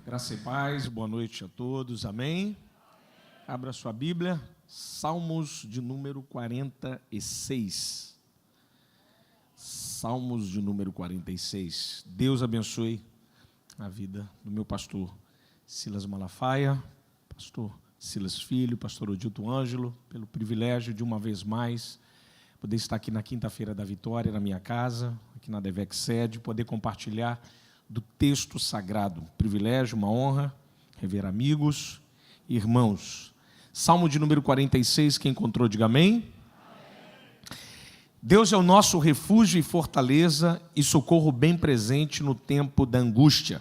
Graça e paz, boa noite a todos, amém? Abra sua Bíblia, Salmos de número 46. Salmos de número 46. Deus abençoe a vida do meu pastor Silas Malafaia, pastor Silas Filho, pastor Odilto Ângelo, pelo privilégio de uma vez mais poder estar aqui na quinta-feira da vitória, na minha casa, aqui na Devec Sede, poder compartilhar do texto sagrado. Privilégio, uma honra, rever amigos, irmãos. Salmo de número 46, quem encontrou, diga amém. Deus é o nosso refúgio e fortaleza e socorro bem presente no tempo da angústia.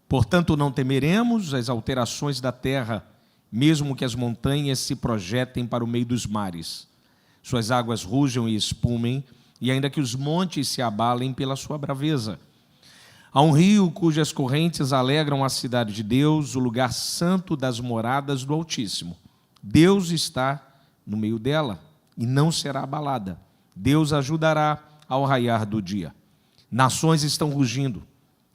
Portanto, não temeremos as alterações da terra, mesmo que as montanhas se projetem para o meio dos mares. Suas águas rujam e espumem, e ainda que os montes se abalem pela sua braveza. Há um rio cujas correntes alegram a cidade de Deus, o lugar santo das moradas do Altíssimo. Deus está no meio dela e não será abalada. Deus ajudará ao raiar do dia. Nações estão rugindo,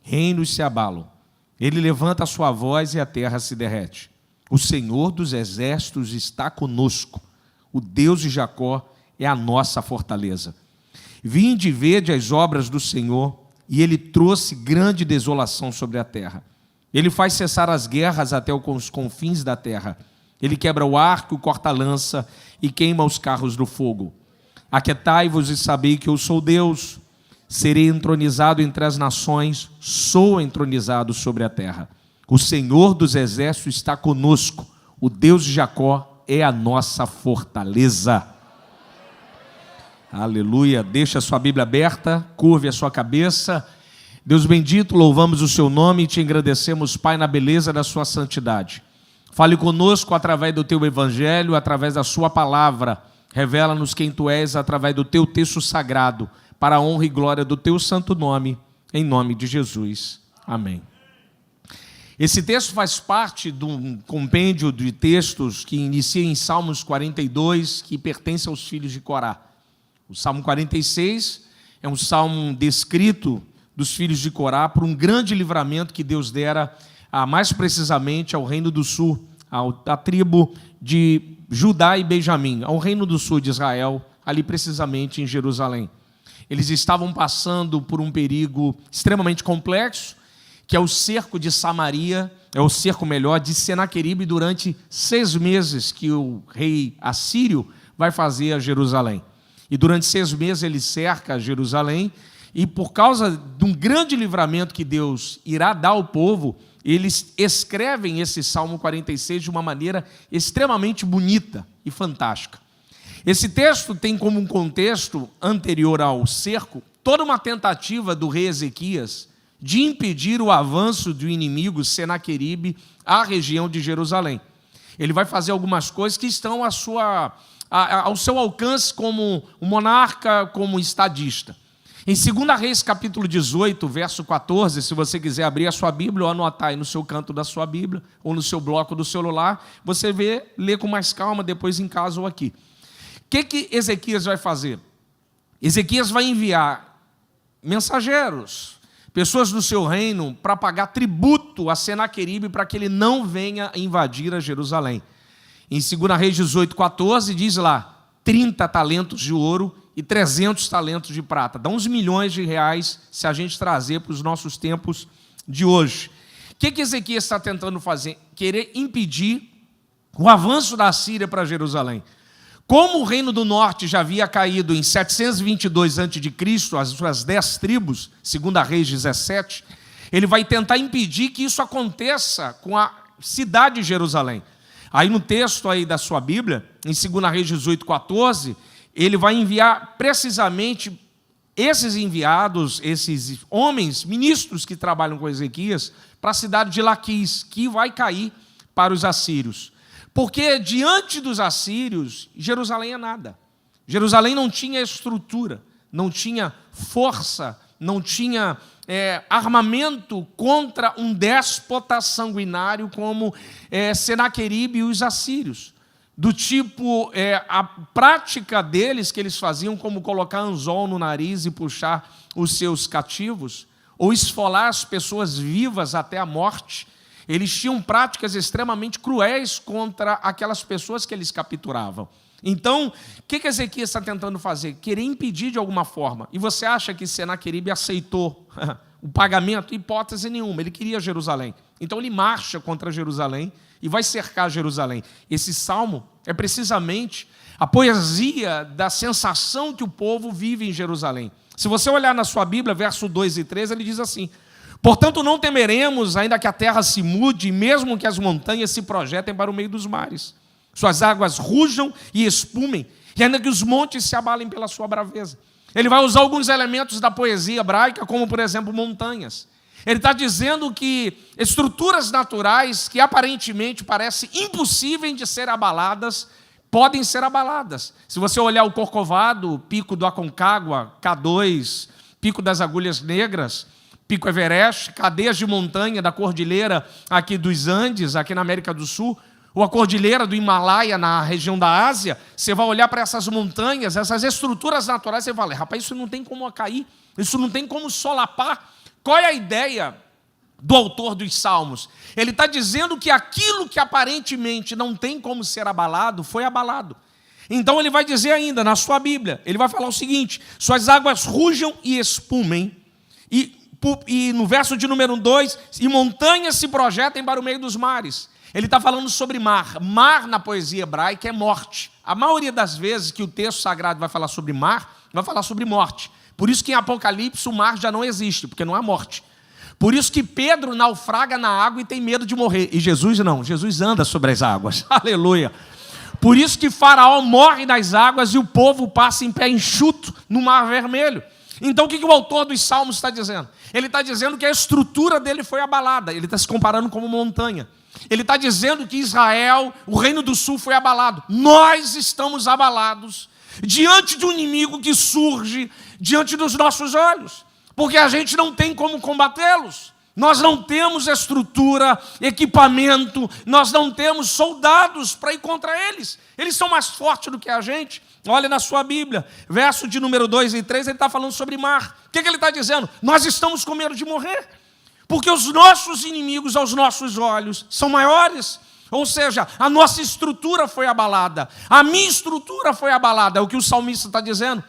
reinos se abalam. Ele levanta a sua voz e a terra se derrete. O Senhor dos exércitos está conosco. O Deus de Jacó é a nossa fortaleza. Vinde e vede as obras do Senhor, e ele trouxe grande desolação sobre a terra. Ele faz cessar as guerras até os confins da terra. Ele quebra o arco, o corta-lança e queima os carros do fogo. Aquietai-vos e sabei que eu sou Deus. Serei entronizado entre as nações, sou entronizado sobre a terra. O Senhor dos exércitos está conosco. O Deus de Jacó é a nossa fortaleza. Aleluia, deixa a sua Bíblia aberta, curve a sua cabeça. Deus bendito, louvamos o seu nome e te agradecemos, Pai, na beleza da sua santidade. Fale conosco através do teu evangelho, através da sua palavra. Revela-nos quem tu és através do teu texto sagrado, para a honra e glória do teu santo nome, em nome de Jesus. Amém. Esse texto faz parte de um compêndio de textos que inicia em Salmos 42, que pertence aos filhos de Corá. O Salmo 46 é um salmo descrito dos filhos de Corá por um grande livramento que Deus dera, mais precisamente, ao reino do sul, à tribo de Judá e Benjamim, ao reino do sul de Israel, ali precisamente em Jerusalém. Eles estavam passando por um perigo extremamente complexo, que é o cerco de Samaria, de Senaqueribe, durante 6 meses que o rei assírio vai fazer a Jerusalém. E durante 6 meses ele cerca Jerusalém, e por causa de um grande livramento que Deus irá dar ao povo, eles escrevem esse Salmo 46 de uma maneira extremamente bonita e fantástica. Esse texto tem como um contexto anterior ao cerco toda uma tentativa do rei Ezequias de impedir o avanço do inimigo Senaqueribe à região de Jerusalém. Ele vai fazer algumas coisas que estão ao seu alcance como um monarca, como estadista. Em 2 Reis, capítulo 18, verso 14, se você quiser abrir a sua Bíblia ou anotar aí no seu canto da sua Bíblia, ou no seu bloco do celular, você lê com mais calma, depois em casa ou aqui. O que Ezequias vai fazer? Ezequias vai enviar mensageiros, pessoas do seu reino, para pagar tributo a Senaqueribe, para que ele não venha invadir a Jerusalém. Em 2 Reis 18, 14, diz lá, 30 talentos de ouro e 300 talentos de prata. Dá uns milhões de reais se a gente trazer para os nossos tempos de hoje. O que Ezequias está tentando fazer? Querer impedir o avanço da Síria para Jerusalém. Como o reino do norte já havia caído em 722 a.C., as suas 10 tribos, 2 Reis 17, ele vai tentar impedir que isso aconteça com a cidade de Jerusalém. Aí no texto aí da sua Bíblia, em 2 Reis 18, 14, ele vai enviar precisamente esses enviados, esses homens, ministros que trabalham com Ezequias, para a cidade de Laquis, que vai cair para os assírios. Porque diante dos assírios, Jerusalém é nada. Jerusalém não tinha estrutura, não tinha força, não tinha armamento contra um déspota sanguinário como Senaqueribe e os assírios. Do tipo, a prática deles que eles faziam, como colocar anzol no nariz e puxar os seus cativos, ou esfolar as pessoas vivas até a morte, Eles tinham práticas extremamente cruéis contra aquelas pessoas que eles capturavam. Então, o que Ezequias está tentando fazer? Querer impedir de alguma forma. E você acha que Senaqueribe aceitou o pagamento? Hipótese nenhuma. Ele queria Jerusalém. Então, ele marcha contra Jerusalém e vai cercar Jerusalém. Esse salmo é precisamente a poesia da sensação que o povo vive em Jerusalém. Se você olhar na sua Bíblia, verso 2 e 3, ele diz assim: portanto, não temeremos, ainda que a terra se mude, mesmo que as montanhas se projetem para o meio dos mares. Suas águas rujam e espumem, e ainda que os montes se abalem pela sua braveza. Ele vai usar alguns elementos da poesia hebraica, como, por exemplo, montanhas. Ele está dizendo que estruturas naturais que aparentemente parecem impossíveis de ser abaladas, podem ser abaladas. Se você olhar o Corcovado, Pico do Aconcagua, K2, Pico das Agulhas Negras, Pico Everest, cadeias de montanha da cordilheira aqui dos Andes, aqui na América do Sul, ou a cordilheira do Himalaia, na região da Ásia, você vai olhar para essas montanhas, essas estruturas naturais, você vai falar: rapaz, isso não tem como cair, isso não tem como solapar. Qual é a ideia do autor dos Salmos? Ele está dizendo que aquilo que aparentemente não tem como ser abalado, foi abalado. Então ele vai dizer ainda, na sua Bíblia, ele vai falar o seguinte: suas águas rujam e espumem, e no verso de número 2, e montanhas se projetem para o meio dos mares. Ele está falando sobre mar. Mar, na poesia hebraica, é morte. A maioria das vezes que o texto sagrado vai falar sobre mar, vai falar sobre morte. Por isso que em Apocalipse o mar já não existe, porque não há morte. Por isso que Pedro naufraga na água e tem medo de morrer. E Jesus não, Jesus anda sobre as águas. Aleluia. Por isso que Faraó morre nas águas e o povo passa em pé enxuto no Mar Vermelho. Então o que o autor dos Salmos está dizendo? Ele está dizendo que a estrutura dele foi abalada. Ele está se comparando como montanha. Ele está dizendo que Israel, o reino do sul, foi abalado. Nós estamos abalados diante de um inimigo que surge diante dos nossos olhos, porque a gente não tem como combatê-los. Nós não temos estrutura, equipamento, nós não temos soldados para ir contra eles. Eles são mais fortes do que a gente. Olha na sua Bíblia, verso de número 2 e 3, ele está falando sobre mar. O que ele está dizendo? Nós estamos com medo de morrer, porque os nossos inimigos aos nossos olhos são maiores. Ou seja, a nossa estrutura foi abalada, a minha estrutura foi abalada, é o que o salmista está dizendo.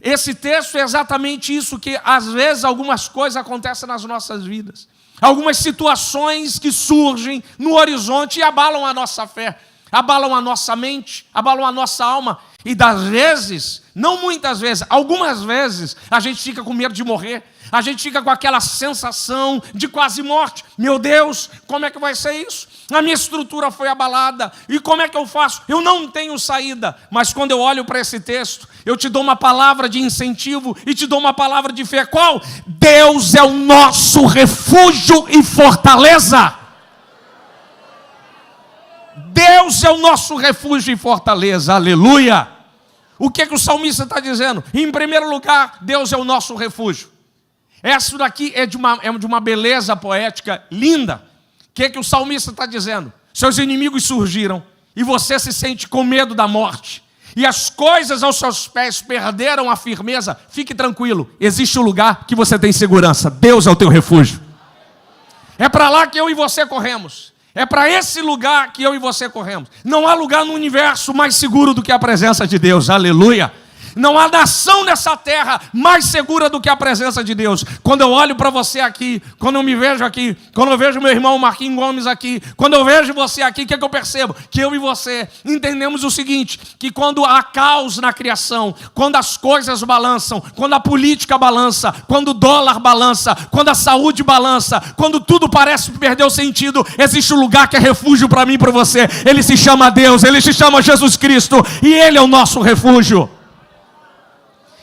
Esse texto é exatamente isso, que às vezes algumas coisas acontecem nas nossas vidas, algumas situações que surgem no horizonte e abalam a nossa fé, abalam a nossa mente, abalam a nossa alma, e das vezes, não muitas vezes, algumas vezes, a gente fica com medo de morrer, a gente fica com aquela sensação de quase morte. Meu Deus, como é que vai ser isso? A minha estrutura foi abalada, e como é que eu faço? Eu não tenho saída. Mas quando eu olho para esse texto, eu te dou uma palavra de incentivo e te dou uma palavra de fé. Qual? Deus é o nosso refúgio e fortaleza. Deus é o nosso refúgio e fortaleza, aleluia. O que o salmista está dizendo? Em primeiro lugar, Deus é o nosso refúgio. Essa daqui é de uma beleza poética linda. O que o salmista está dizendo? Seus inimigos surgiram e você se sente com medo da morte. E as coisas aos seus pés perderam a firmeza. Fique tranquilo, existe um lugar que você tem segurança. Deus é o teu refúgio. É para lá que eu e você corremos. É para esse lugar que eu e você corremos. Não há lugar no universo mais seguro do que a presença de Deus. Aleluia. Não há nação nessa terra mais segura do que a presença de Deus. Quando eu olho para você aqui, quando eu me vejo aqui, quando eu vejo meu irmão Marquinhos Gomes aqui, quando eu vejo você aqui, o que eu percebo? Que eu e você entendemos o seguinte, que quando há caos na criação, quando as coisas balançam, quando a política balança, quando o dólar balança, quando a saúde balança, quando tudo parece perder o sentido, existe um lugar que é refúgio para mim e para você. Ele se chama Deus, ele se chama Jesus Cristo, e Ele é o nosso refúgio.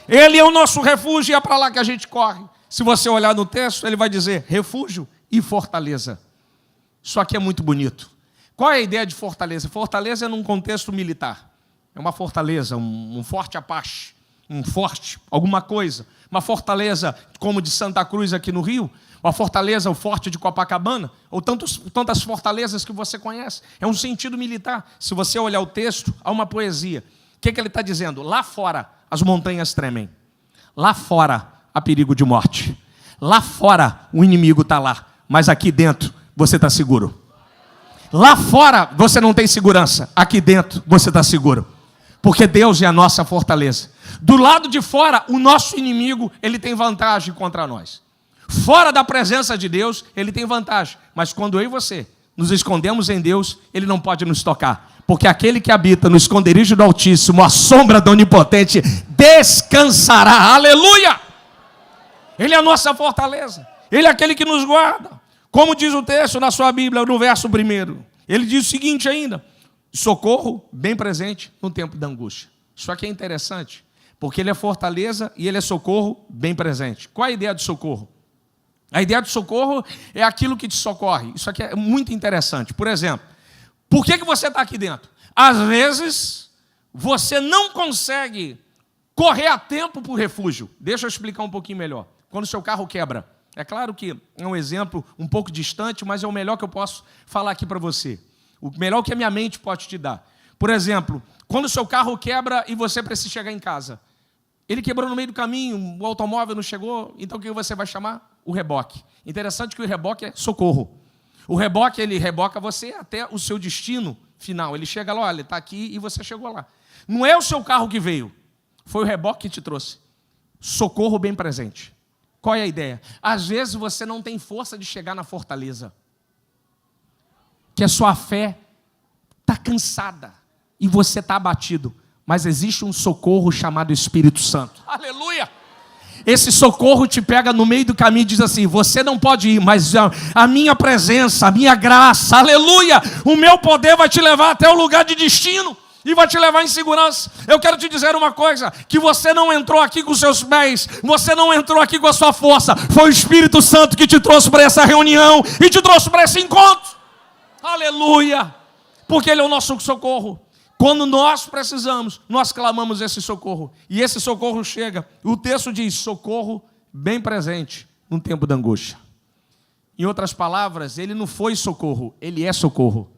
Ele é o nosso refúgio e é para lá que a gente corre. Se você olhar no texto, ele vai dizer refúgio e fortaleza. Isso aqui é muito bonito. Qual é a ideia de fortaleza? Fortaleza é num contexto militar. É uma fortaleza, um forte Apache, um forte, alguma coisa. Uma fortaleza como de Santa Cruz aqui no Rio, uma fortaleza, o forte de Copacabana, ou tantas fortalezas que você conhece. É um sentido militar. Se você olhar o texto, há uma poesia. O que ele está dizendo? Lá fora, as montanhas tremem. Lá fora, há perigo de morte. Lá fora, o inimigo está lá. Mas aqui dentro, você está seguro. Lá fora você não tem segurança, aqui dentro você está seguro, porque Deus é a nossa fortaleza. Do lado de fora, o nosso inimigo, ele tem vantagem contra nós. Fora da presença de Deus, ele tem vantagem. Mas quando eu e você nos escondemos em Deus, ele não pode nos tocar. Porque aquele que habita no esconderijo do Altíssimo, a sombra do Onipotente, descansará. Aleluia! Ele é a nossa fortaleza. Ele é aquele que nos guarda. Como diz o texto na sua Bíblia, no verso 1, ele diz o seguinte ainda: socorro bem presente no tempo da angústia. Isso aqui é interessante, porque ele é fortaleza e ele é socorro bem presente. Qual é a ideia de socorro? A ideia de socorro é aquilo que te socorre. Isso aqui é muito interessante. Por exemplo, por que você está aqui dentro? Às vezes, você não consegue correr a tempo para o refúgio. Deixa eu explicar um pouquinho melhor. Quando o seu carro quebra, é claro que é um exemplo um pouco distante, mas é o melhor que eu posso falar aqui para você. O melhor que a minha mente pode te dar. Por exemplo, quando o seu carro quebra e você precisa chegar em casa. Ele quebrou no meio do caminho, o automóvel não chegou, então o que você vai chamar? O reboque. Interessante que o reboque é socorro. O reboque, ele reboca você até o seu destino final. Ele chega lá, olha, ele está aqui e você chegou lá. Não é o seu carro que veio, foi o reboque que te trouxe. Socorro bem presente. Qual é a ideia? Às vezes você não tem força de chegar na fortaleza, que a sua fé está cansada e você está abatido, mas existe um socorro chamado Espírito Santo. Aleluia! Esse socorro te pega no meio do caminho e diz assim: você não pode ir, mas a minha presença, a minha graça, aleluia, o meu poder vai te levar até o lugar de destino e vai te levar em segurança. Eu quero te dizer uma coisa, que você não entrou aqui com seus pés, você não entrou aqui com a sua força, foi o Espírito Santo que te trouxe para essa reunião e te trouxe para esse encontro. Aleluia! Porque Ele é o nosso socorro. Quando nós precisamos, nós clamamos esse socorro. E esse socorro chega. O texto diz: socorro bem presente no tempo da angústia. Em outras palavras, Ele não foi socorro, Ele é socorro.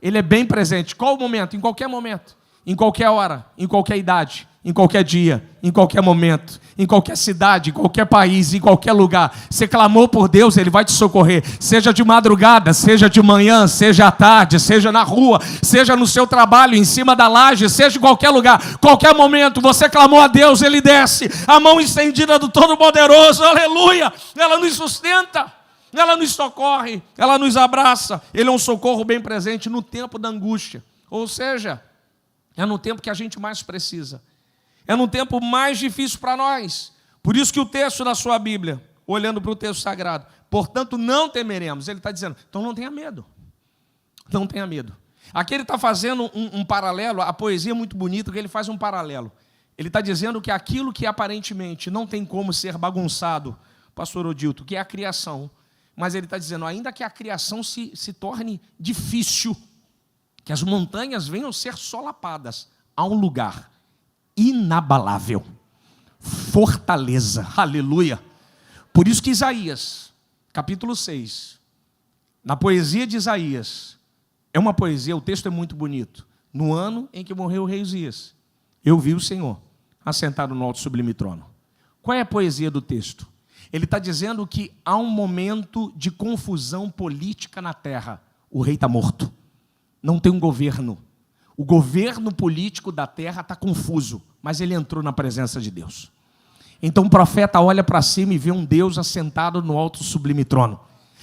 Ele é bem presente. Qual o momento? Em qualquer momento. Em qualquer hora, em qualquer idade, em qualquer dia, em qualquer momento, em qualquer cidade, em qualquer país, em qualquer lugar. Você clamou por Deus, Ele vai te socorrer. Seja de madrugada, seja de manhã, seja à tarde, seja na rua, seja no seu trabalho, em cima da laje, seja em qualquer lugar, qualquer momento, você clamou a Deus, Ele desce. A mão estendida do Todo-Poderoso, aleluia, ela nos sustenta. Ela nos socorre, ela nos abraça. Ele é um socorro bem presente no tempo da angústia. Ou seja, é no tempo que a gente mais precisa. É no tempo mais difícil para nós. Por isso que o texto da sua Bíblia, olhando para o texto sagrado, portanto não temeremos. Ele está dizendo, então não tenha medo. Não tenha medo. Aqui ele está fazendo um paralelo, a poesia é muito bonita, que ele faz um paralelo. Ele está dizendo que aquilo que aparentemente não tem como ser bagunçado, pastor Odilto, que é a criação, mas ele está dizendo, ainda que a criação se torne difícil, que as montanhas venham ser solapadas, há um lugar inabalável, fortaleza, aleluia. Por isso que Isaías, capítulo 6, na poesia de Isaías, é uma poesia, o texto é muito bonito. No ano em que morreu o rei Uzias, eu vi o Senhor assentado no alto sublime trono. Qual é a poesia do texto? Ele está dizendo que há um momento de confusão política na terra. O rei está morto. Não tem um governo. O governo político da terra está confuso, mas ele entrou na presença de Deus. Então o profeta olha para cima e vê um Deus assentado no alto sublime trono.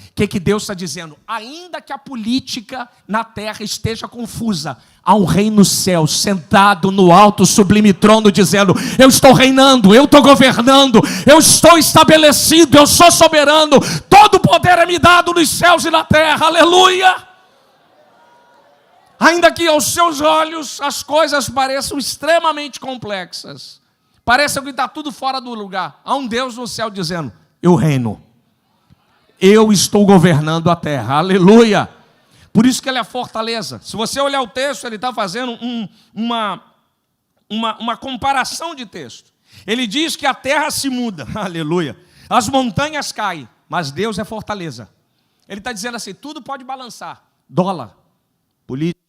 O que Deus está dizendo? Ainda que a política na terra esteja confusa, há um rei no céu, sentado no alto sublime trono, dizendo, eu estou reinando, eu estou governando, eu estou estabelecido, eu sou soberano, todo o poder é me dado nos céus e na terra, aleluia! Ainda que aos seus olhos as coisas pareçam extremamente complexas, parece que está tudo fora do lugar, há um Deus no céu dizendo, eu reino. Eu estou governando a terra, aleluia. Por isso que ele é a fortaleza. Se você olhar o texto, ele está fazendo uma comparação de texto. Ele diz que a terra se muda, aleluia. As montanhas caem, mas Deus é fortaleza. Ele está dizendo assim, tudo pode balançar. Dólar, política.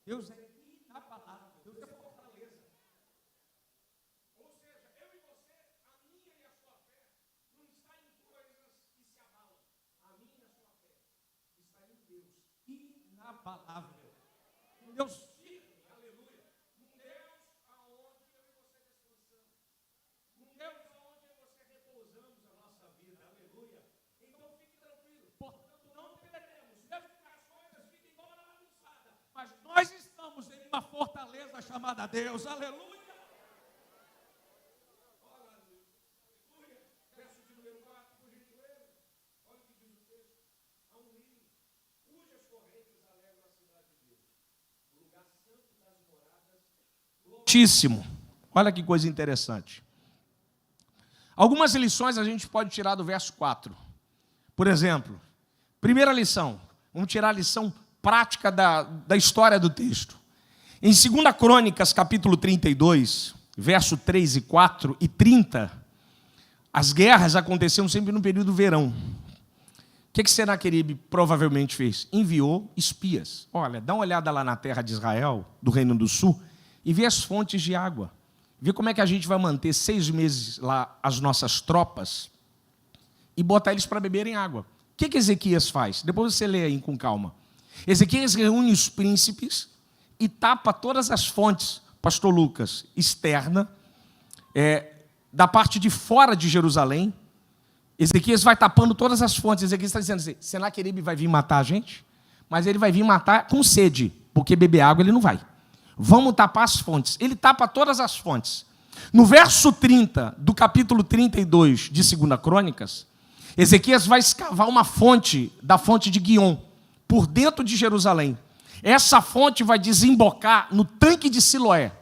Deus é a palavra, Deus é fortaleza. Ou seja, eu e você, a minha e a sua fé, não está em coisas a palavra. Um Deus firme, aleluia. Um Deus aonde eu e você descansamos. Um Deus aonde eu e você repousamos a nossa vida, aleluia. Então fique tranquilo, portanto não temeremos, mesmo que as coisas fiquem toda bagunçada, mas nós estamos em uma fortaleza chamada Deus, aleluia. Altíssimo. Olha que coisa interessante. Algumas lições a gente pode tirar do verso 4. Por exemplo, primeira lição, vamos tirar a lição prática da história do texto. Em 2 Crônicas, capítulo 32, verso 3 e 4 e 30, as guerras aconteciam sempre no período do verão. O que Senaqueribe provavelmente fez? Enviou espias. Olha, dá uma olhada lá na terra de Israel, do Reino do Sul, e vê as fontes de água. Vê como é que a gente vai manter 6 meses lá as nossas tropas e botar eles para beberem água. O que Ezequias faz? Depois você lê aí com calma. Ezequias reúne os príncipes e tapa todas as fontes, pastor Lucas, externa, da parte de fora de Jerusalém. Ezequias vai tapando todas as fontes. Ezequias está dizendo assim, Senaqueribe vai vir matar a gente, mas ele vai vir matar com sede, porque beber água ele não vai. Vamos tapar as fontes. Ele tapa todas as fontes. No verso 30 do capítulo 32 de 2 Crônicas, Ezequias vai escavar uma fonte, da fonte de Guiom, por dentro de Jerusalém. Essa fonte vai desembocar no tanque de Siloé.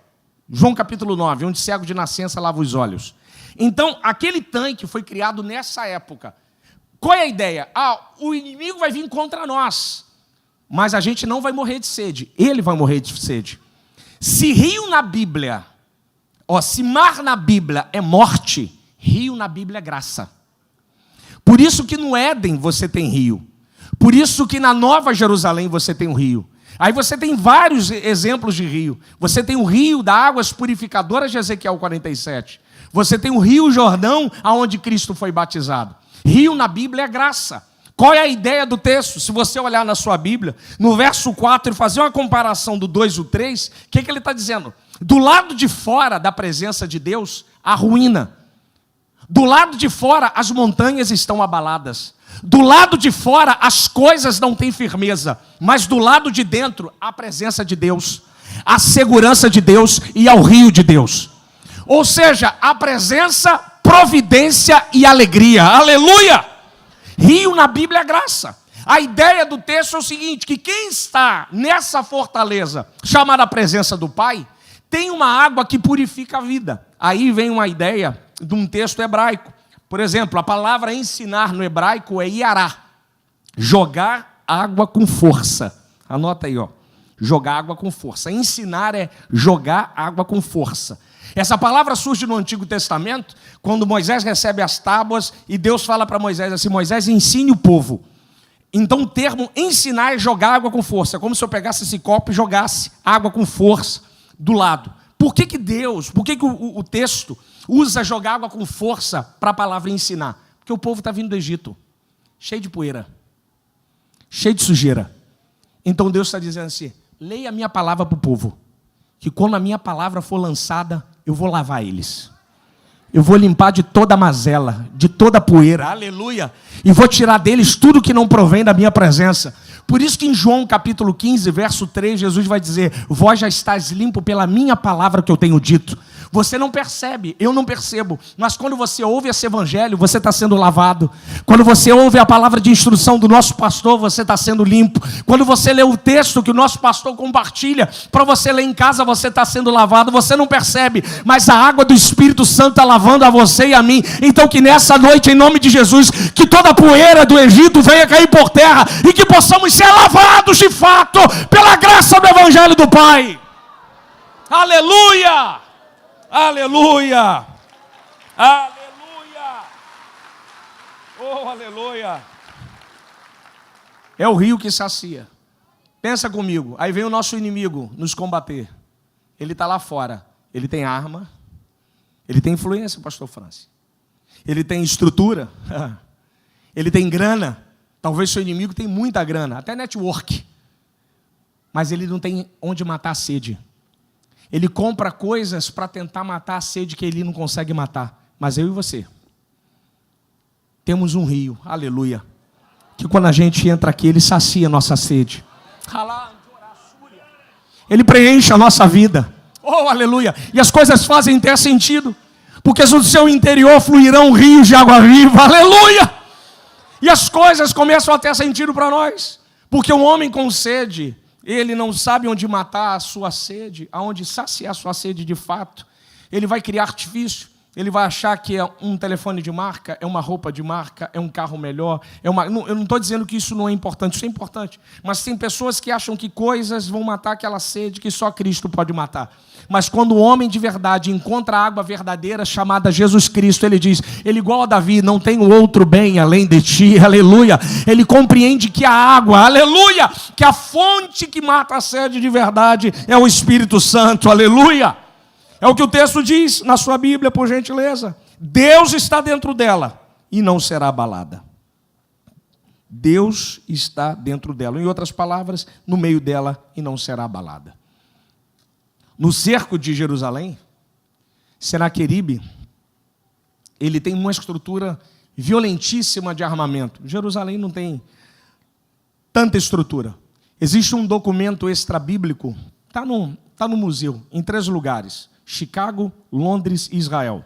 João capítulo 9, onde cego de nascença lava os olhos. Então, aquele tanque foi criado nessa época. Qual é a ideia? O inimigo vai vir contra nós, mas a gente não vai morrer de sede. Ele vai morrer de sede. Se rio na Bíblia, se mar na Bíblia é morte, rio na Bíblia é graça. Por isso que no Éden você tem rio. Por isso que na Nova Jerusalém você tem um rio. Aí você tem vários exemplos de rio. Você tem o rio das águas purificadoras de Ezequiel 47. Você tem o rio Jordão, aonde Cristo foi batizado. Rio na Bíblia é graça. Qual é a ideia do texto? Se você olhar na sua Bíblia, no verso 4, e fazer uma comparação do 2 e o 3, o que ele está dizendo? Do lado de fora da presença de Deus, a ruína. Do lado de fora, as montanhas estão abaladas. Do lado de fora, as coisas não têm firmeza. Mas do lado de dentro, a presença de Deus, a segurança de Deus e ao rio de Deus. Ou seja, a presença, providência e alegria. Aleluia! Rio na Bíblia é graça. A ideia do texto é o seguinte, que quem está nessa fortaleza, chamada presença do Pai, tem uma água que purifica a vida. Aí vem uma ideia de um texto hebraico. Por exemplo, a palavra ensinar no hebraico é iará. Jogar água com força. Anota aí, jogar água com força. Ensinar é jogar água com força. Essa palavra surge no Antigo Testamento, quando Moisés recebe as tábuas e Deus fala para Moisés assim, Moisés, ensine o povo. Então o termo ensinar é jogar água com força, como se eu pegasse esse copo e jogasse água com força do lado. Por que o texto usa jogar água com força para a palavra ensinar? Porque o povo está vindo do Egito, cheio de poeira, cheio de sujeira. Então Deus está dizendo assim, leia a minha palavra para o povo, que quando a minha palavra for lançada, eu vou lavar eles. Eu vou limpar de toda a mazela, de toda a poeira, aleluia, e vou tirar deles tudo que não provém da minha presença. Por isso que em João capítulo 15, verso 3, Jesus vai dizer, vós já estáis limpo pela minha palavra que eu tenho dito. Você não percebe, eu não percebo, mas quando você ouve esse evangelho, você está sendo lavado. Quando você ouve a palavra de instrução do nosso pastor, você está sendo limpo. Quando você lê o texto que o nosso pastor compartilha, para você ler em casa, você está sendo lavado. Você não percebe, mas a água do Espírito Santo está lavando a você e a mim. Então que nessa noite, em nome de Jesus, que toda a poeira do Egito venha cair por terra e que possamos ser lavados de fato pela graça do evangelho do Pai. Aleluia! Aleluia! Aleluia! Oh, aleluia! É o rio que sacia. Pensa comigo, aí vem o nosso inimigo nos combater. Ele está lá fora. Ele tem arma, ele tem influência, pastor Francis. Ele tem estrutura, ele tem grana. Talvez seu inimigo tenha muita grana, até network. mas ele não tem onde matar a sede. Ele compra coisas para tentar matar a sede que ele não consegue matar. Mas eu e você temos um rio, aleluia, que quando a gente entra aqui, ele sacia a nossa sede. Ele preenche a nossa vida. Oh, aleluia. E as coisas fazem ter sentido, porque do seu interior fluirão rios de água viva, aleluia. E as coisas começam a ter sentido para nós, porque um homem com sede, ele não sabe onde matar a sua sede, aonde saciar a sua sede de fato. Ele vai criar artifício, ele vai achar que é um telefone de marca, é uma roupa de marca, é um carro melhor. Eu não estou dizendo que isso não é importante, isso é importante. Mas tem pessoas que acham que coisas vão matar aquela sede que só Cristo pode matar. Mas quando o homem de verdade encontra a água verdadeira chamada Jesus Cristo, ele diz, ele igual a Davi, não tem outro bem além de ti, aleluia. Ele compreende que a água, aleluia, que a fonte que mata a sede de verdade é o Espírito Santo, aleluia. É o que o texto diz na sua Bíblia, por gentileza. Deus está dentro dela e não será abalada. Deus está dentro dela. Em outras palavras, no meio dela e não será abalada. No cerco de Jerusalém, Senaqueribe, ele tem uma estrutura violentíssima de armamento. Jerusalém não tem tanta estrutura. Existe um documento extrabíblico, está no museu, em 3 lugares. Chicago, Londres e Israel.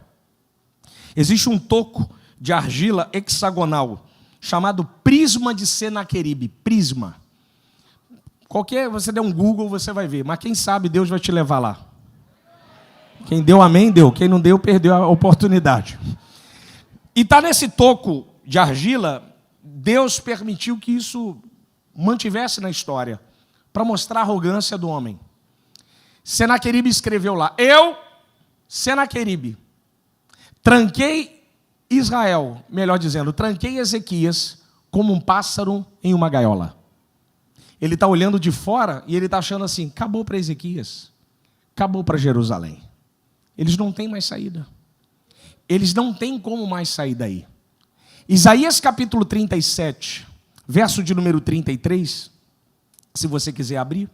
Existe um toco de argila hexagonal, chamado prisma de Senaqueribe. Prisma. Você der um Google, você vai ver. Mas quem sabe, Deus vai te levar lá. Quem deu amém, deu. Quem não deu, perdeu a oportunidade. E está nesse toco de argila, Deus permitiu que isso mantivesse na história, para mostrar a arrogância do homem. Senaqueribe escreveu lá, eu, Senaqueribe, tranquei Israel, melhor dizendo, tranquei Ezequias como um pássaro em uma gaiola. Ele está olhando de fora e ele está achando assim, acabou para Ezequias, acabou para Jerusalém. Eles não têm mais saída. Eles não têm como mais sair daí. Isaías capítulo 37, verso de número 33, se você quiser abrir.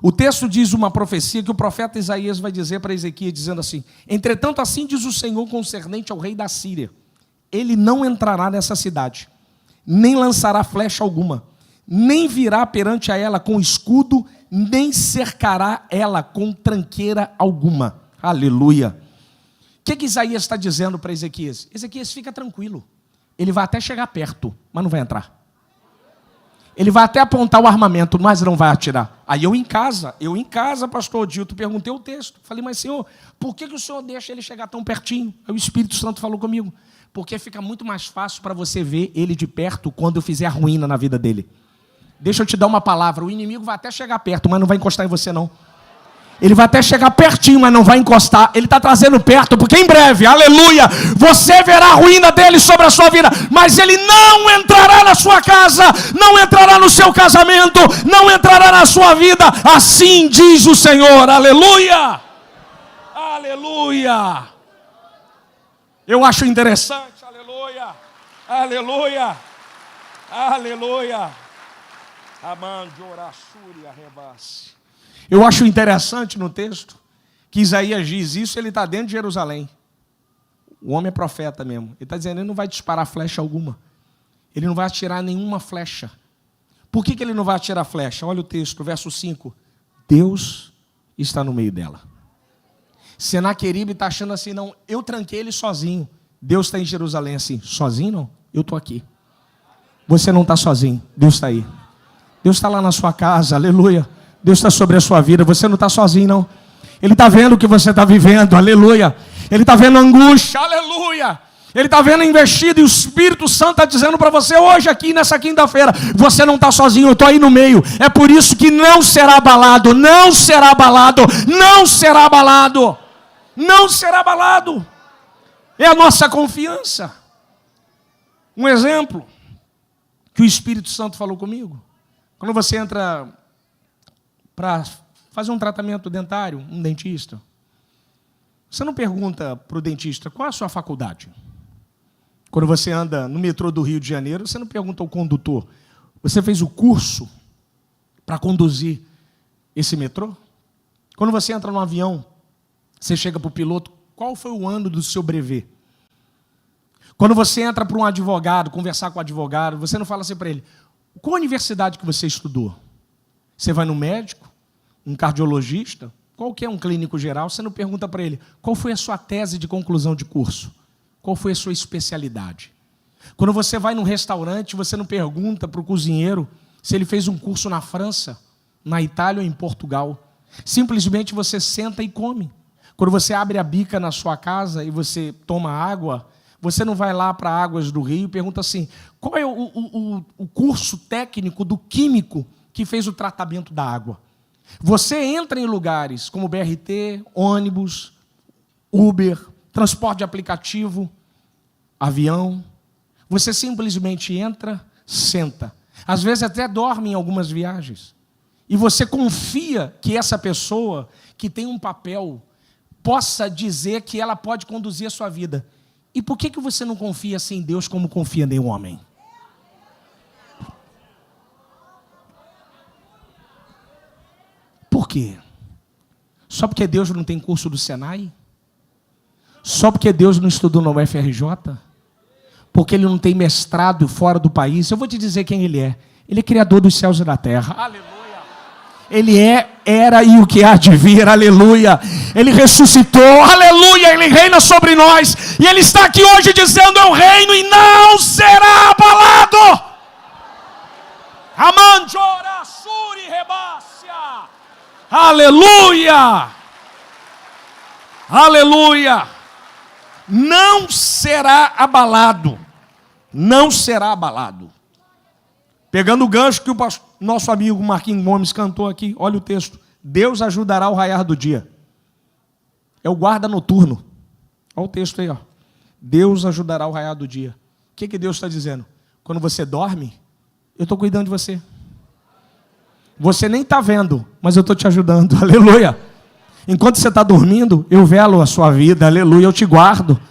O texto diz uma profecia que o profeta Isaías vai dizer para Ezequias, dizendo assim, entretanto assim diz o Senhor concernente ao rei da Síria, ele não entrará nessa cidade, nem lançará flecha alguma, nem virá perante a ela com escudo, nem cercará ela com tranqueira alguma. Aleluia. O que Isaías está dizendo para Ezequias? Ezequias, fica tranquilo, ele vai até chegar perto, mas não vai entrar. Ele vai até apontar o armamento, mas não vai atirar. Aí eu em casa, pastor Odilto, perguntei o texto. Falei, mas Senhor, por que o Senhor deixa ele chegar tão pertinho? Aí o Espírito Santo falou comigo. Porque fica muito mais fácil para você ver ele de perto quando eu fizer a ruína na vida dele. Deixa eu te dar uma palavra. O inimigo vai até chegar perto, mas não vai encostar em você não. Ele vai até chegar pertinho, mas não vai encostar. Ele está trazendo perto, porque em breve, aleluia, você verá a ruína dele sobre a sua vida. Mas ele não entrará na sua casa, não entrará no seu casamento, não entrará na sua vida. Assim diz o Senhor, aleluia. Aleluia. Eu acho interessante, aleluia. Aleluia. Aleluia. Amandiorassúria rebasse. Eu acho interessante no texto que Isaías diz isso, ele está dentro de Jerusalém. O homem é profeta mesmo. Ele está dizendo, ele não vai disparar flecha alguma. Ele não vai atirar nenhuma flecha. Por que ele não vai atirar flecha? Olha o texto, verso 5. Deus está no meio dela. Senaqueribe está achando assim, não, eu tranquei ele sozinho. Deus está em Jerusalém assim, sozinho não? Eu estou aqui. Você não está sozinho, Deus está aí. Deus está lá na sua casa, aleluia. Deus está sobre a sua vida, você não está sozinho não. Ele está vendo o que você está vivendo, aleluia. Ele está vendo a angústia, aleluia. Ele está vendo a investida e o Espírito Santo está dizendo para você hoje aqui nessa quinta-feira, você não está sozinho, eu estou aí no meio. É por isso que não será abalado, não será abalado, não será abalado, não será abalado. É a nossa confiança. Um exemplo que o Espírito Santo falou comigo. Quando você entra para fazer um tratamento dentário, um dentista, você não pergunta para o dentista qual é a sua faculdade. Quando você anda no metrô do Rio de Janeiro, você não pergunta ao condutor, você fez o curso para conduzir esse metrô? Quando você entra no avião, você chega para o piloto, qual foi o ano do seu brevet? Quando você entra para um advogado, conversar com o advogado, você não fala assim para ele, qual universidade que você estudou? Você vai no médico, um cardiologista, qualquer um clínico geral, você não pergunta para ele, qual foi a sua tese de conclusão de curso? Qual foi a sua especialidade? Quando você vai num restaurante, você não pergunta para o cozinheiro se ele fez um curso na França, na Itália ou em Portugal. Simplesmente você senta e come. Quando você abre a bica na sua casa e você toma água, você não vai lá para Águas do Rio e pergunta assim, qual é o curso técnico do químico que fez o tratamento da água? Você entra em lugares como BRT, ônibus, Uber, transporte de aplicativo, avião. Você simplesmente entra, senta. Às vezes até dorme em algumas viagens. E você confia que essa pessoa que tem um papel possa dizer que ela pode conduzir a sua vida. E por que você não confia assim em Deus como confia em um homem? Por quê? Só porque Deus não tem curso do Senai? Só porque Deus não estudou na UFRJ? Porque Ele não tem mestrado fora do país? Eu vou te dizer quem Ele é. Ele é Criador dos céus e da terra. Aleluia. Ele é, era e o que há de vir, aleluia. Ele ressuscitou, aleluia, Ele reina sobre nós. E Ele está aqui hoje dizendo, eu reino e não será abalado. Amanjora, suri, rebácia. Aleluia. Aleluia. Não será abalado. Não será abalado. Pegando o gancho que o nosso amigo Marquinhos Gomes cantou aqui, olha o texto. Deus ajudará ao raiar do dia. É o guarda noturno. Olha o texto aí, ó. Deus ajudará ao raiar do dia. O que Deus está dizendo? Quando você dorme, eu estou cuidando de você. Você nem está vendo, mas eu estou te ajudando. Aleluia. Enquanto você está dormindo, eu velo a sua vida. Aleluia, eu te guardo.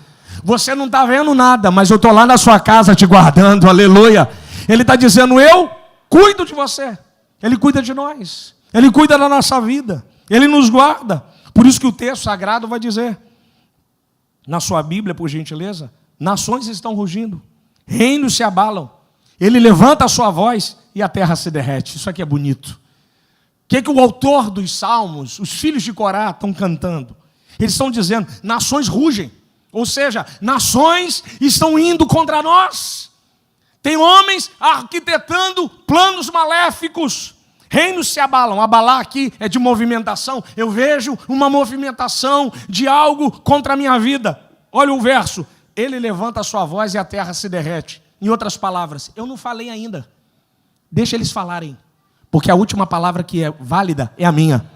Você não está vendo nada, mas eu estou lá na sua casa te guardando. Aleluia. Ele está dizendo, eu cuido de você. Ele cuida de nós. Ele cuida da nossa vida. Ele nos guarda. Por isso que o texto sagrado vai dizer, na sua Bíblia, por gentileza, nações estão rugindo, reinos se abalam. Ele levanta a sua voz e a terra se derrete. Isso aqui é bonito. O que o autor dos salmos, os filhos de Corá, estão cantando? Eles estão dizendo, nações rugem. Ou seja, nações estão indo contra nós. Tem homens arquitetando planos maléficos. Reinos se abalam. Abalar aqui é de movimentação. Eu vejo uma movimentação de algo contra a minha vida. Olha o verso. Ele levanta a sua voz e a terra se derrete. Em outras palavras, eu não falei ainda. Deixa eles falarem. Porque a última palavra que é válida é a minha.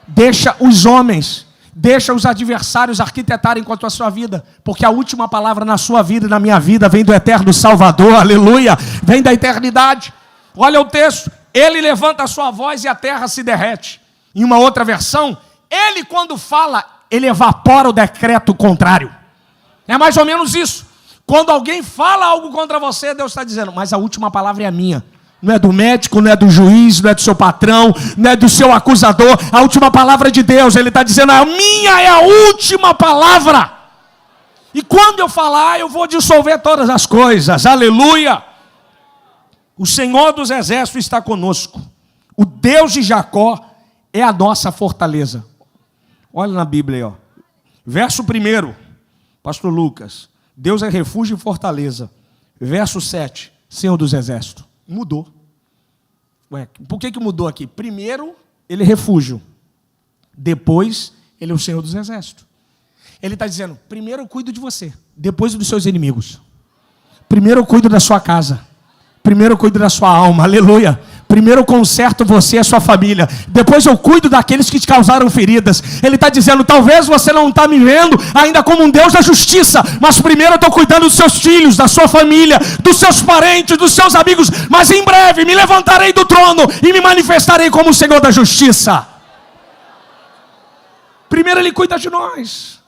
Deixa os homens, deixa os adversários arquitetarem contra a sua vida. Porque a última palavra na sua vida e na minha vida vem do eterno Salvador. Aleluia. Vem da eternidade. Olha o texto. Ele levanta a sua voz e a terra se derrete. Em uma outra versão, ele quando fala, ele evapora o decreto contrário. É mais ou menos isso. Quando alguém fala algo contra você, Deus está dizendo, mas a última palavra é a minha. Não é do médico, não é do juiz, não é do seu patrão, não é do seu acusador. A última palavra é de Deus. Ele está dizendo, a minha é a última palavra. E quando eu falar, eu vou dissolver todas as coisas. Aleluia. O Senhor dos Exércitos está conosco. O Deus de Jacó é a nossa fortaleza. Olha na Bíblia aí, ó. Verso 1, pastor Lucas. Deus é refúgio e fortaleza. Verso 7, Senhor dos Exércitos. Mudou. Ué, por que mudou aqui? Primeiro, ele é refúgio. Depois, ele é o Senhor dos Exércitos. Ele está dizendo, primeiro eu cuido de você. Depois dos seus inimigos. Primeiro eu cuido da sua casa. Primeiro eu cuido da sua alma, aleluia. Primeiro eu conserto você e a sua família. Depois eu cuido daqueles que te causaram feridas. Ele está dizendo, talvez você não está me vendo ainda como um Deus da justiça. Mas primeiro eu estou cuidando dos seus filhos, da sua família, dos seus parentes, dos seus amigos. Mas em breve me levantarei do trono e me manifestarei como o Senhor da justiça. Primeiro ele cuida de nós.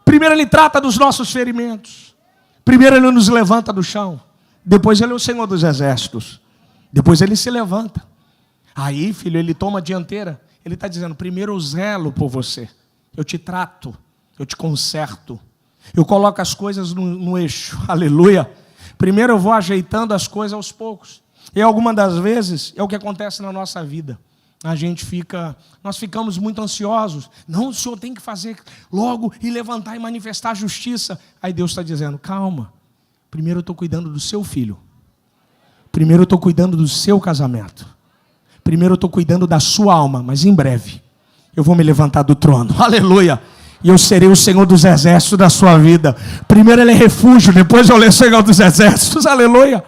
Primeiro ele trata dos nossos ferimentos. Primeiro ele nos levanta do chão. Depois ele é o Senhor dos Exércitos. Depois ele se levanta. Aí, filho, ele toma a dianteira. Ele está dizendo, primeiro eu zelo por você. Eu te trato, eu te conserto. Eu coloco as coisas no eixo. Aleluia. Primeiro eu vou ajeitando as coisas aos poucos. E algumas das vezes é o que acontece na nossa vida. Nós ficamos muito ansiosos. Não, o Senhor tem que fazer logo e levantar e manifestar a justiça. Aí Deus está dizendo, calma. Primeiro eu estou cuidando do seu filho. Primeiro eu estou cuidando do seu casamento. Primeiro eu estou cuidando da sua alma. Mas em breve eu vou me levantar do trono. Aleluia. E eu serei o Senhor dos exércitos da sua vida. Primeiro ele é refúgio, depois eu sou o Senhor dos exércitos. Aleluia.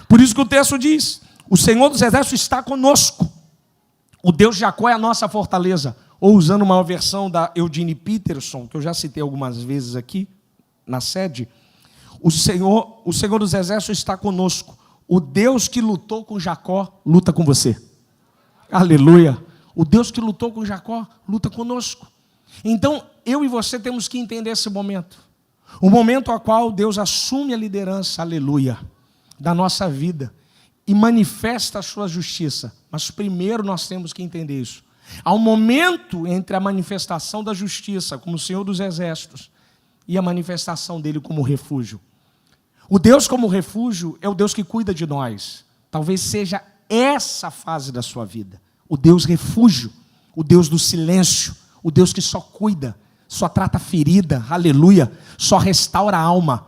Por isso que o texto diz, o Senhor dos exércitos está conosco. O Deus de Jacó é a nossa fortaleza. Ou usando uma versão da Eugene Peterson, que eu já citei algumas vezes aqui na sede, o Senhor dos exércitos está conosco. O Deus que lutou com Jacó, luta com você. Aleluia. O Deus que lutou com Jacó, luta conosco. Então, eu e você temos que entender esse momento. O momento ao qual Deus assume a liderança, aleluia, da nossa vida e manifesta a sua justiça. Mas primeiro nós temos que entender isso. Há um momento entre a manifestação da justiça como Senhor dos exércitos e a manifestação dele como refúgio. O Deus como refúgio é o Deus que cuida de nós. Talvez seja essa fase da sua vida. O Deus refúgio, o Deus do silêncio, o Deus que só cuida, só trata a ferida, aleluia, só restaura a alma.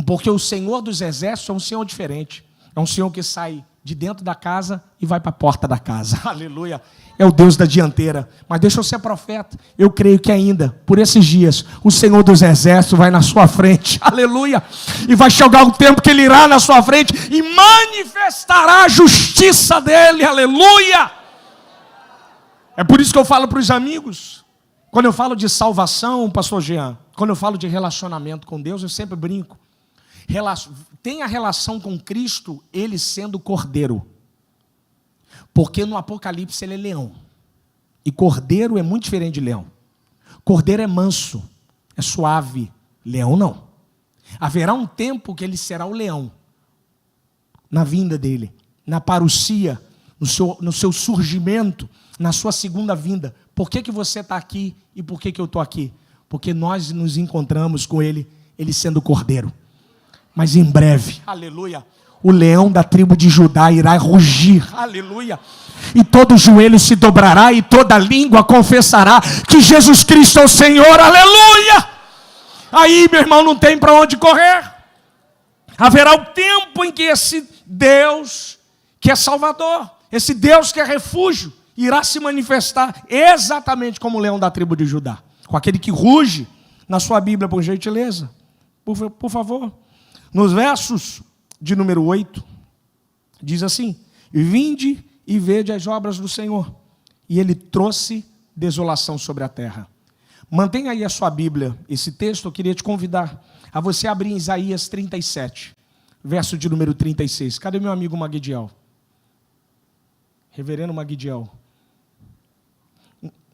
Porque o Senhor dos exércitos é um Senhor diferente. É um Senhor que sai de dentro da casa e vai para a porta da casa. Aleluia. É o Deus da dianteira. Mas deixa eu ser profeta. Eu creio que ainda, por esses dias, o Senhor dos exércitos vai na sua frente. Aleluia. E vai chegar um tempo que Ele irá na sua frente e manifestará a justiça dEle. Aleluia. É por isso que eu falo para os amigos. Quando eu falo de salvação, pastor Jean, quando eu falo de relacionamento com Deus, eu sempre brinco. Tem a relação com Cristo, Ele sendo cordeiro. Porque no Apocalipse Ele é leão. E cordeiro é muito diferente de leão. Cordeiro é manso, é suave. Leão não. Haverá um tempo que Ele será o leão. Na vinda dEle, na parousia, no seu surgimento, na sua segunda vinda. Por que você está aqui e por que eu estou aqui? Porque nós nos encontramos com Ele sendo cordeiro. Mas em breve, aleluia, o leão da tribo de Judá irá rugir, aleluia. E todo joelho se dobrará e toda língua confessará que Jesus Cristo é o Senhor, aleluia. Aí, meu irmão, não tem para onde correr. Haverá o tempo em que esse Deus que é Salvador, esse Deus que é refúgio, irá se manifestar exatamente como o leão da tribo de Judá. Com aquele que ruge na sua Bíblia, por gentileza. Por favor. Nos versos de número 8, diz assim: vinde e vede as obras do Senhor. E Ele trouxe desolação sobre a terra. Mantenha aí a sua Bíblia. Esse texto eu queria te convidar a você abrir em Isaías 37, verso de número 36. Cadê meu amigo Magdiel? Reverendo Magdiel.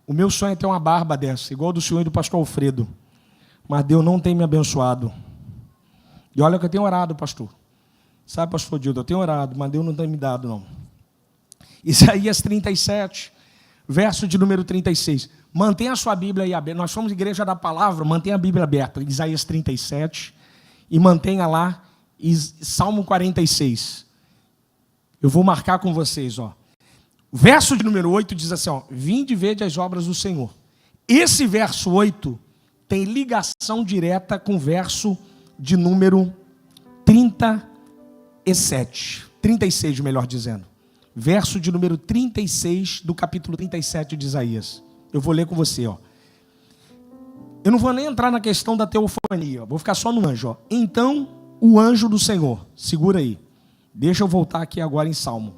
O meu sonho é ter uma barba dessa, igual do senhor e do pastor Alfredo. Mas Deus não tem me abençoado. E olha que eu tenho orado, pastor. Sabe, pastor Dildo, eu tenho orado, mas Deus não tem me dado, não. Isaías 37, verso de número 36. Mantenha a sua Bíblia aí aberta. Nós somos igreja da palavra, mantenha a Bíblia aberta. Isaías 37. E mantenha lá Salmo 46. Eu vou marcar com vocês, ó. Verso de número 8 diz assim, ó: vinde e vede as obras do Senhor. Esse verso 8 tem ligação direta com o verso de número 36, melhor dizendo. Verso de número 36 do capítulo 37 de Isaías. Eu vou ler com você, ó. Eu não vou nem entrar na questão da teofania, ó. Vou ficar só no anjo, ó. Então, o anjo do Senhor, segura aí. Deixa eu voltar aqui agora em Salmo.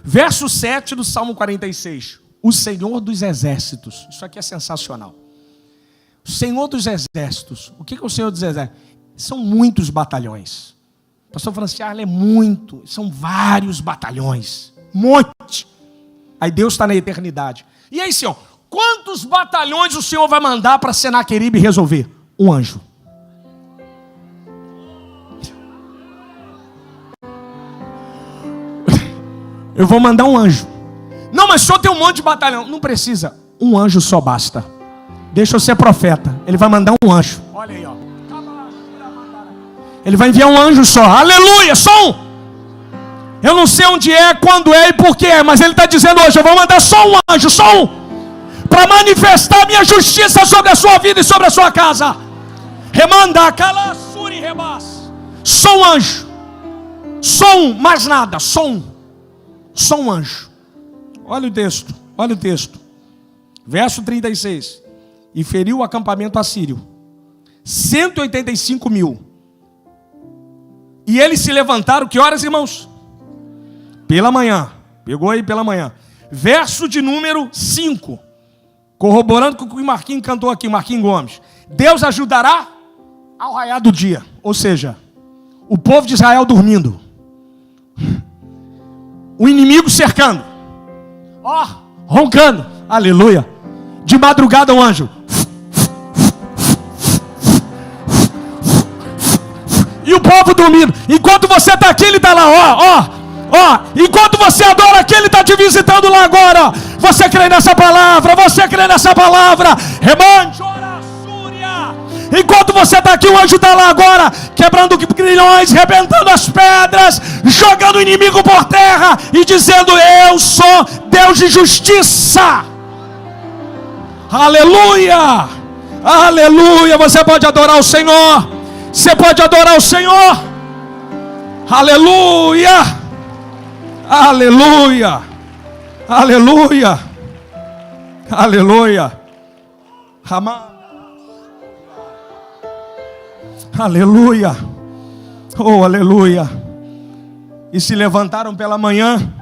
Verso 7 do Salmo 46. O Senhor dos exércitos. Isso aqui é sensacional. O Senhor dos exércitos. O que é o Senhor dos exércitos? São muitos batalhões. O pastor Francisco é muito. São vários batalhões. Um monte. Aí Deus está na eternidade. E aí, Senhor, quantos batalhões o Senhor vai mandar para Senaqueribe resolver? Um anjo. Eu vou mandar um anjo. Não mas só tem um monte de batalhão. Não precisa, um anjo só basta. Deixa eu ser profeta, ele vai mandar um anjo. Olha aí, ó. Ele vai enviar um anjo só, aleluia, só um. Eu não sei onde é, quando é e por que é, mas ele está dizendo hoje, eu vou mandar só um anjo, só um, para manifestar a minha justiça sobre a sua vida e sobre a sua casa. Remanda, calassuri, rebas. Só um anjo, só um, mais nada, só um anjo. Olha o texto, olha o texto, verso 36. E feriu o acampamento assírio, 185 mil. E eles se levantaram, que horas, irmãos? Pela manhã, pegou aí pela manhã. Verso de número 5, corroborando com o que o Marquinhos cantou aqui, Marquinhos Gomes. Deus ajudará ao raiar do dia. Ou seja, o povo de Israel dormindo, o inimigo cercando, ó, roncando, aleluia. De madrugada o anjo, e o povo dormindo. Enquanto você está aqui, ele está lá, ó. Enquanto você adora aqui, ele está te visitando lá agora. Você crê nessa palavra? Você crê nessa palavra? Remande, ora, súria. Enquanto você está aqui, o anjo está lá agora, quebrando grilhões, rebentando as pedras, jogando o inimigo por terra e dizendo: eu sou Deus de justiça. Aleluia, aleluia. Você pode adorar o Senhor. Você pode adorar o Senhor. Aleluia, aleluia, aleluia, aleluia. Aleluia, oh aleluia. E se levantaram pela manhã,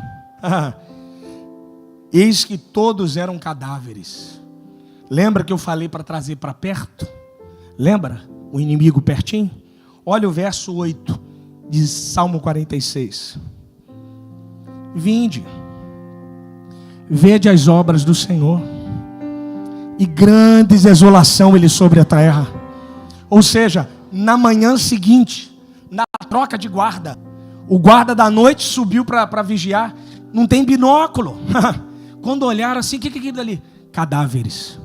eis que todos eram cadáveres. Lembra que eu falei para trazer para perto? Lembra? O inimigo pertinho. Olha o verso 8 de Salmo 46. Vinde, vede as obras do Senhor, e grandes desolação ele sobre a terra. Ou seja, na manhã seguinte, na troca de guarda, o guarda da noite subiu para vigiar, não tem binóculo. Quando olharam assim, o que é aquilo ali? Cadáveres.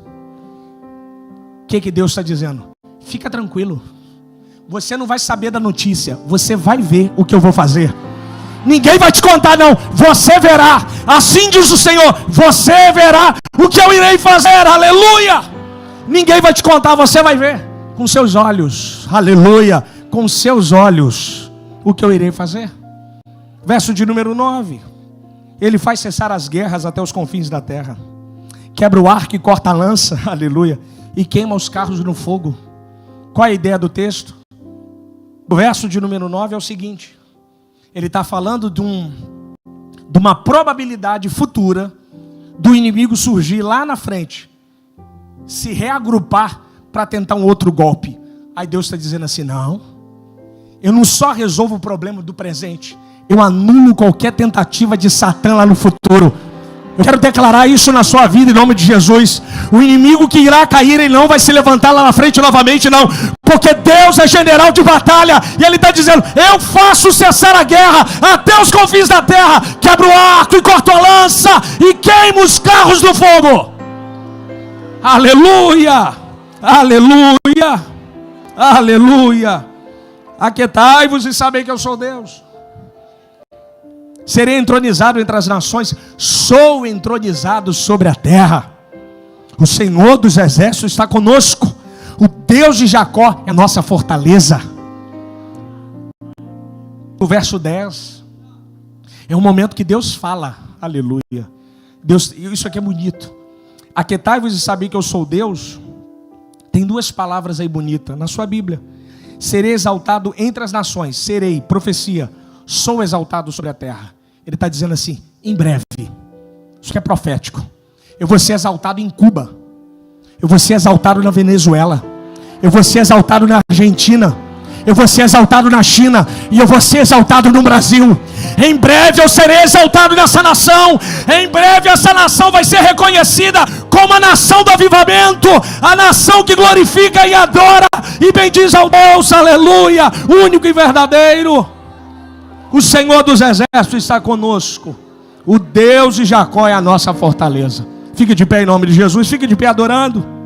O que Deus está dizendo? Fica tranquilo, você não vai saber da notícia, você vai ver o que eu vou fazer. Ninguém vai te contar não, você verá. Assim diz o Senhor, você verá o que eu irei fazer, aleluia. Ninguém vai te contar, você vai ver com seus olhos, aleluia, com seus olhos o que eu irei fazer. Verso de número 9. Ele faz cessar as guerras até os confins da terra, quebra o arco e corta a lança, aleluia, e queima os carros no fogo. Qual é a ideia do texto? O verso de número 9 é o seguinte: ele está falando de uma probabilidade futura do inimigo surgir lá na frente, se reagrupar para tentar um outro golpe. Aí Deus está dizendo assim: não, eu não só resolvo o problema do presente, eu anulo qualquer tentativa de Satã lá no futuro. Eu quero declarar isso na sua vida em nome de Jesus. O inimigo que irá cair, ele não vai se levantar lá na frente novamente, não. Porque Deus é general de batalha. E Ele está dizendo: eu faço cessar a guerra até os confins da terra. Quebro o arco e corto a lança e queimo os carros no fogo. Aleluia, aleluia, aleluia. Aquietai-vos e sabei que eu sou Deus. Serei entronizado entre as nações, sou entronizado sobre a terra. O Senhor dos exércitos está conosco, o Deus de Jacó é a nossa fortaleza. O verso 10 é um momento que Deus fala, aleluia. Deus, isso aqui é bonito. Aquietai-vos e sabei que eu sou Deus. Tem duas palavras aí bonitas na sua Bíblia. Serei exaltado entre as nações, serei, profecia, sou exaltado sobre a terra. Ele está dizendo assim: em breve. Isso que é profético. Eu vou ser exaltado em Cuba, eu vou ser exaltado na Venezuela, eu vou ser exaltado na Argentina, eu vou ser exaltado na China, e eu vou ser exaltado no Brasil. Em breve eu serei exaltado nessa nação. Em breve essa nação vai ser reconhecida como a nação do avivamento, a nação que glorifica e adora e bendiz ao Deus, aleluia, único e verdadeiro. O Senhor dos exércitos está conosco, O Deus de Jacó é a nossa fortaleza. Fique de pé em nome de Jesus, fique de pé adorando.